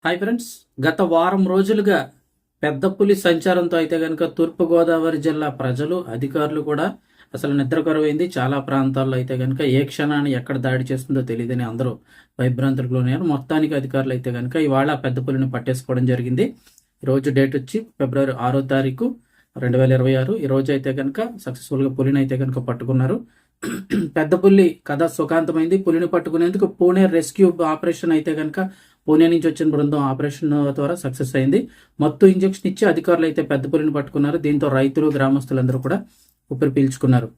Hi friends, గత వారం రోజులుగా పెద్ద పులి సంచారంతో అయితే కనుక తూర్పుగోదావరి జిల్లా ప్రజలు అధికారులు కూడా అసలు నిద్రకరువైంది. చాలా ప్రాంతాల్లో అయితే కనుక ఏ క్షణాన్ని ఎక్కడ దాడి చేస్తుందో తెలియదని అందరూ భయభ్రాంతులకు లోనయ్యారు. మొత్తానికి అధికారులు అయితే కనుక ఇవాళ పెద్ద పులిని పట్టేసుకోవడం జరిగింది. ఈరోజు డేట్ వచ్చి ఫిబ్రవరి 6వ తారీఖు 2026. ఈ రోజు అయితే కనుక సక్సెస్ఫుల్గా పులిని అయితే కనుక పట్టుకున్నారు. పెద్ద పులి కథ సుఖాంతమైంది. పులిని పట్టుకునేందుకు పూణే రెస్క్యూ ఆపరేషన్ అయితే కనుక పూణే నుంచి వచ్చిన బృందం ఆపరేషన్ ద్వారా సక్సెస్ అయింది. మత్తు ఇంజెక్షన్ ఇచ్చి అధికారులు అయితే పెద్ద పులిని పట్టుకున్నారు. దీంతో రైతులు గ్రామస్తులందరూ కూడా ఊపిరి పీల్చుకున్నారు.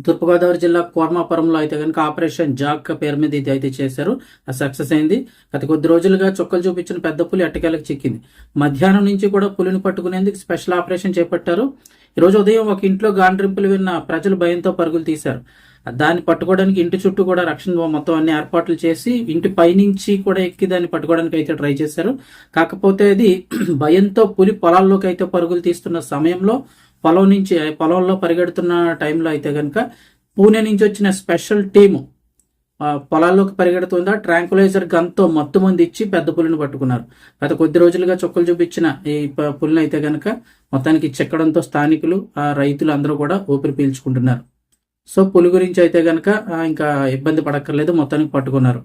తూర్పుగోదావరి జిల్లా కోర్మాపురంలో అయితే కనుక ఆపరేషన్ జాక్ పేరు మీద ఇది అయితే చేశారు. అది సక్సెస్ అయింది. గత కొద్ది రోజులుగా చుక్కలు చూపించిన పెద్ద పులి అట్టకేలకు చిక్కింది. మధ్యాహ్నం నుంచి కూడా పులిని పట్టుకునేందుకు స్పెషల్ ఆపరేషన్ చేపట్టారు. ఈరోజు ఉదయం ఒక ఇంట్లో గాండ్రింపులు విన్న ప్రజలు భయంతో పరుగులు తీశారు. దాన్ని పట్టుకోవడానికి ఇంటి చుట్టూ కూడా రక్షణ మొత్తం అన్ని ఏర్పాట్లు చేసి ఇంటి పైనుంచి కూడా ఎక్కి దాన్ని పట్టుకోవడానికి అయితే ట్రై చేశారు. కాకపోతే అది భయంతో పులి పొలాల్లోకి అయితే పరుగులు తీస్తున్న సమయంలో పొలంలో పరిగెడుతున్న టైంలో అయితే కనుక పూణే నుంచి వచ్చిన స్పెషల్ టీము పొలాల్లోకి పరిగెడుతుందా ట్రాంకులైజర్ గన్తో మత్తు మంది ఇచ్చి పెద్ద పులిని పట్టుకున్నారు. గత కొద్ది రోజులుగా చుక్కలు చూపించిన ఈ పులిని అయితే కనుక మొత్తానికి చెక్కడంతో స్థానికులు రైతులు అందరూ కూడా ఊపిరి పీల్చుకుంటున్నారు. సో పులి గురించి అయితే కనుక ఇంకా ఇబ్బంది పడక్కర్లేదు, మొత్తానికి పట్టుకున్నారు.